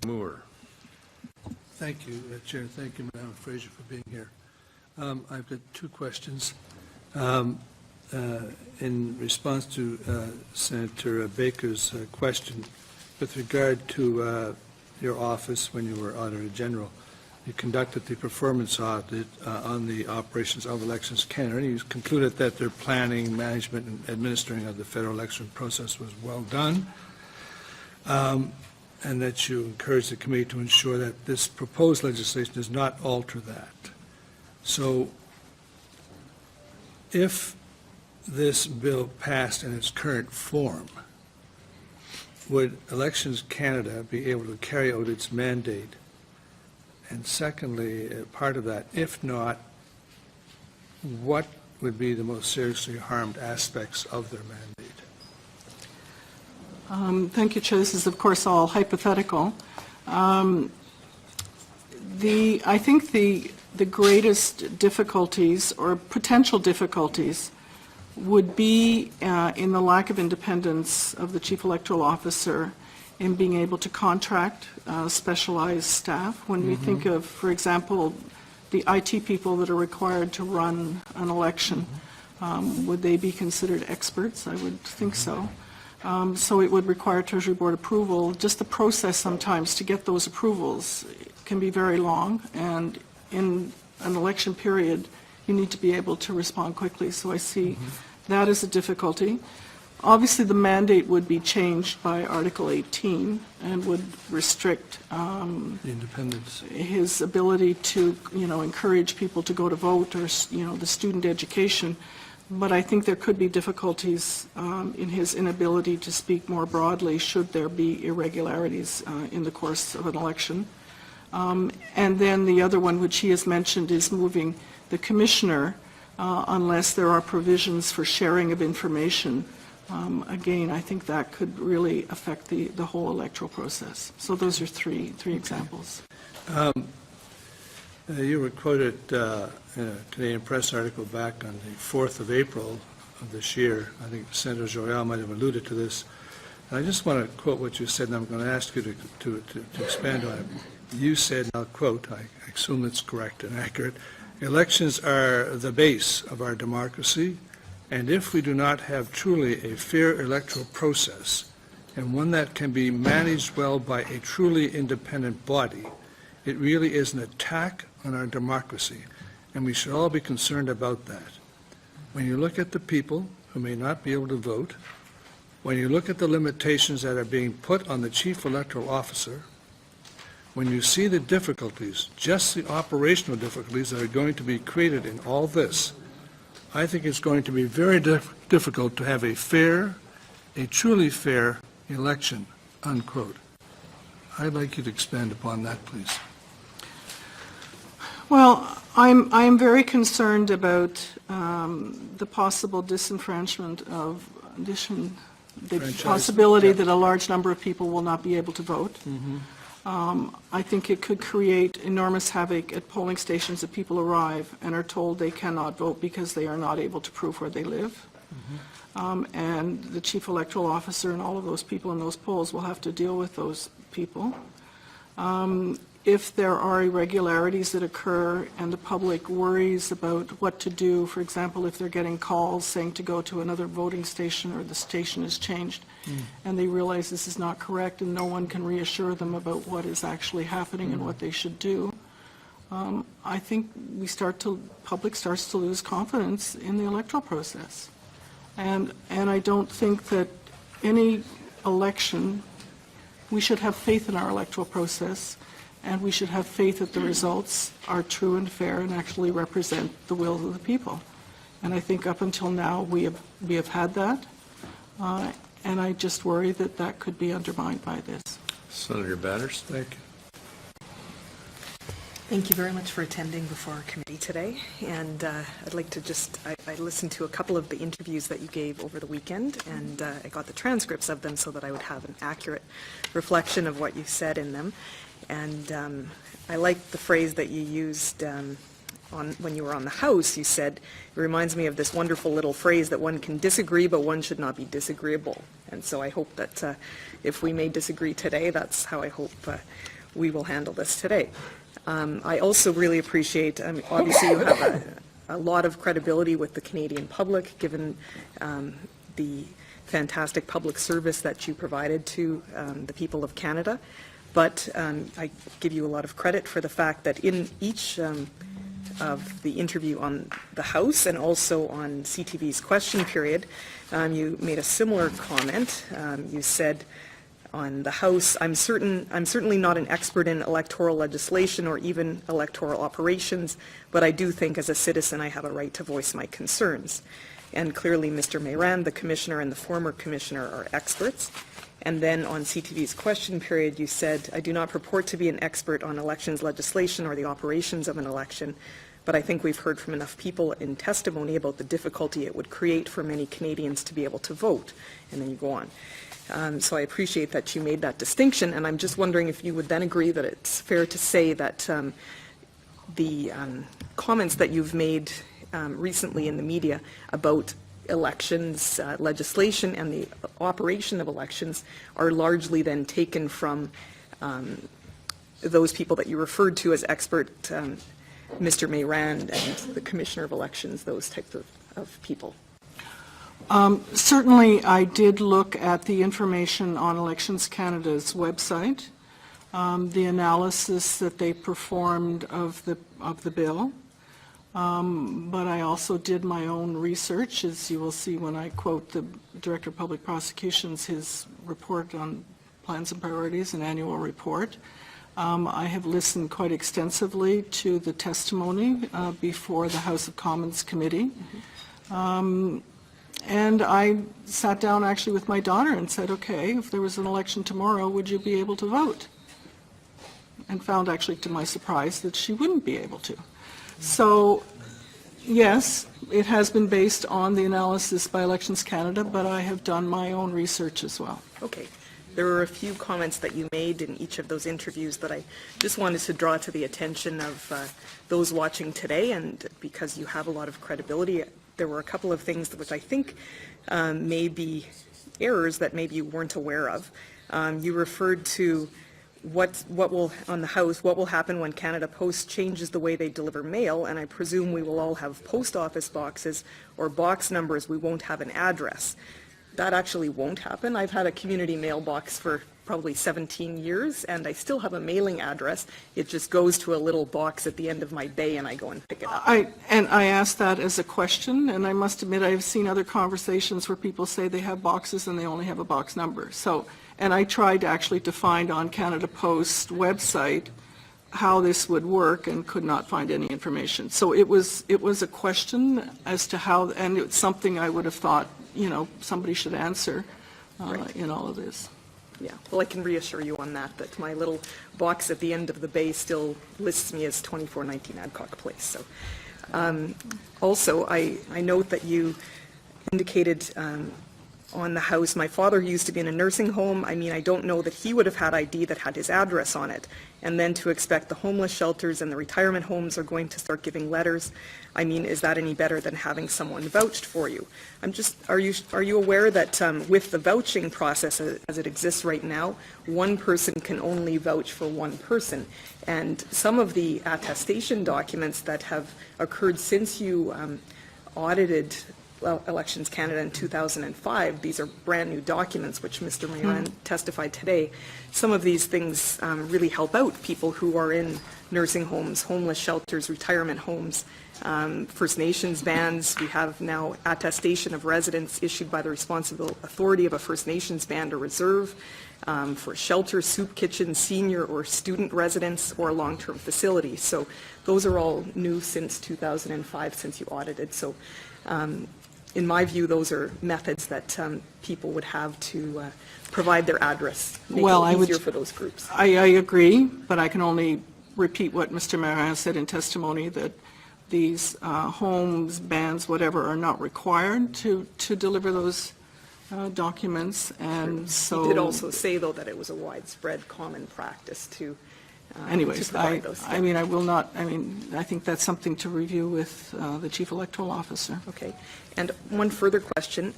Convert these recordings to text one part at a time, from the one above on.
Moore. Thank you, Chair. Thank you, Madam Fraser, for being here. I've got two questions. In response to Senator Baker's question, with regard to your office when you were Auditor General, you conducted the performance audit on the operations of Elections Canada, and you concluded that their planning, management, and administering of the federal election process was well done, and that you encouraged the committee to ensure that this proposed legislation does not alter that. So if this bill passed in its current form, would Elections Canada be able to carry out its mandate? And secondly, part of that, if not, what would be the most seriously harmed aspects of their mandate? Thank you, Chair. This is, of course, all hypothetical. I think the greatest difficulties or potential difficulties would be in the lack of independence of the Chief Electoral Officer in being able to contract specialized staff. When we think of, for example, the IT people that are required to run an election, would they be considered experts? I would think so. So it would require Treasury Board approval. Just the process sometimes to get those approvals can be very long, and in an election period, you need to be able to respond quickly. So I see that as a difficulty. Obviously, the mandate would be changed by Article 18 and would restrict Independence. his ability to, encourage people to go to vote, or, the student education. But I think there could be difficulties in his inability to speak more broadly should there be irregularities in the course of an election. And then the other one, which he has mentioned, is moving the commissioner unless there are provisions for sharing of information. Again, I think that could really affect the whole electoral process. So those are three examples. You were quoted in a Canadian Press article back on the 4th of April of this year. I think Senator Joyal might have alluded to this. And I just want to quote what you said, and I'm going to ask you to expand on it. You said, and I'll quote, I assume it's correct and accurate, "Elections are the base of our democracy, and if we do not have truly a fair electoral process, and one that can be managed well by a truly independent body, it really is an attack on our democracy, and we should all be concerned about that. When you look at the people who may not be able to vote, when you look at the limitations that are being put on the Chief Electoral Officer, when you see the difficulties, just the operational difficulties that are going to be created in all this, I think it's going to be very difficult to have a truly fair election," unquote. I'd like you to expand upon that, please. Well, I'm very concerned about the possible disenfranchisement of the possibility that a large number of people will not be able to vote. I think it could create enormous havoc at polling stations if people arrive and are told they cannot vote because they are not able to prove where they live. And the Chief Electoral Officer and all of those people in those polls will have to deal with those people. If there are irregularities that occur and the public worries about what to do, for example, if they're getting calls saying to go to another voting station or the station has changed, and they realize this is not correct and no one can reassure them about what is actually happening and what they should do, I think public starts to lose confidence in the electoral process. And I don't think that any election, we should have faith in our electoral process, and we should have faith that the results are true and fair and actually represent the will of the people. And I think up until now we have had that, and I just worry that that could be undermined by this. Senator Batters. Thank you. Thank you very much for attending before our committee today. And I'd like to I listened to a couple of the interviews that you gave over the weekend, and I got the transcripts of them so that I would have an accurate reflection of what you said in them. And I liked the phrase that you used when you were on the House, you said, it reminds me of this wonderful little phrase that one can disagree, but one should not be disagreeable. And so I hope that if we may disagree today, that's how I hope we will handle this today. I also really appreciate, obviously you have a lot of credibility with the Canadian public, given the fantastic public service that you provided to the people of Canada. But I give you a lot of credit for the fact that in each of the interview on the House and also on CTV's question period, you made a similar comment. You said on the House, I'm certainly not an expert in electoral legislation or even electoral operations, but I do think as a citizen I have a right to voice my concerns. And clearly Mr. Mayran, the Commissioner, and the former Commissioner are experts. And then on CTV's question period, you said, I do not purport to be an expert on elections legislation or the operations of an election, but I think we've heard from enough people in testimony about the difficulty it would create for many Canadians to be able to vote. And then you go on. So I appreciate that you made that distinction, and I'm just wondering if you would then agree that it's fair to say that the comments that you've made recently in the media about elections legislation and the operation of elections are largely then taken from those people that you referred to as expert, Mr. Mayran and the Commissioner of Elections, those types of people. Certainly, I did look at the information on Elections Canada's website, the analysis that they performed of the bill. But I also did my own research, as you will see when I quote the Director of Public Prosecutions, his report on plans and priorities, an annual report. I have listened quite extensively to the testimony before the House of Commons Committee. And I sat down actually with my daughter and said, okay, if there was an election tomorrow, would you be able to vote? And found actually to my surprise that she wouldn't be able to. So, yes, it has been based on the analysis by Elections Canada, but I have done my own research as well. Okay. There were a few comments that you made in each of those interviews that I just wanted to draw to the attention of those watching today, and because you have a lot of credibility, there were a couple of things which I think may be errors that maybe you weren't aware of. You referred to what will, on the House, what will happen when Canada Post changes the way they deliver mail, and I presume we will all have post office boxes or box numbers, we won't have an address. That actually won't happen. I've had a community mailbox for probably 17 years, and I still have a mailing address. It just goes to a little box at the end of my bay, and I go and pick it up. I asked that as a question, and I must admit I've seen other conversations where people say they have boxes and they only have a box number. So, and I tried actually to find on Canada Post website how this would work and could not find any information. So it was a question as to how, and it's something I would have thought, you know, somebody should answer in all of this. Yeah, well, I can reassure you on that my little box at the end of the bay still lists me as 2419 Adcock Place. So, also, I note that you indicated on the House, my father used to be in a nursing home. I mean, I don't know that he would have had ID that had his address on it. And then to expect the homeless shelters and the retirement homes are going to start giving letters. I mean, is that any better than having someone vouched for you? Are you aware that with the vouching process as it exists right now, one person can only vouch for one person? And some of the attestation documents that have occurred since you audited Elections Canada in 2005, these are brand new documents which Mr. Mayran testified today. Some of these things really help out people who are in nursing homes, homeless shelters, retirement homes, First Nations bands. We have now attestation of residence issued by the responsible authority of a First Nations band or reserve for shelter, soup kitchen, senior or student residence or long-term facility. So those are all new since 2005, since you audited. So in my view, those are methods that people would have to provide their address, make it easier for those groups. I agree, but I can only repeat what Mr. Mayran said in testimony, that these homes, bands, whatever, are not required to deliver those documents, and so... He did also say, though, that it was a widespread common practice to Anyways, provide those. I mean, I will not, I mean, I think that's something to review with the Chief Electoral Officer. Okay. And one further question.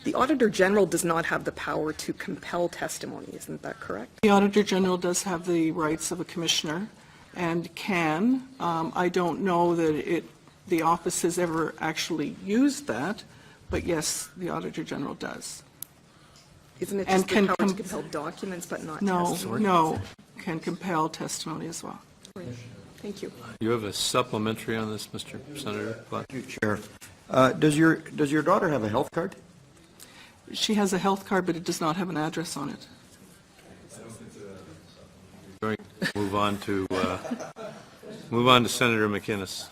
The Auditor General does not have the power to compel testimony, isn't that correct? The Auditor General does have the rights of a commissioner and can. I don't know that the office has ever actually used that, but yes, the Auditor General does. Isn't it And just the can power to com- compel documents but not No, testimony? no, can compel testimony as well. Thank you. You have a supplementary on this, Mr. Senator Black? Thank you, Chair. Does your daughter have a health card? She has a health card, but it does not have an address on it. Going to move on to Senator McInnes.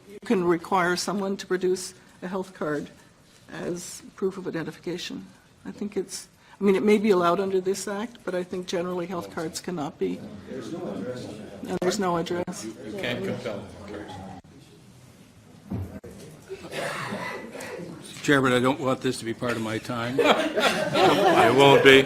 You can require someone to produce a health card as proof of identification. I think it's, I mean, it may be allowed under this act, but I think generally health cards cannot be. There's no address on it. And there's no address. You can't compel. Chairman, I don't want this to be part of my time. It won't be.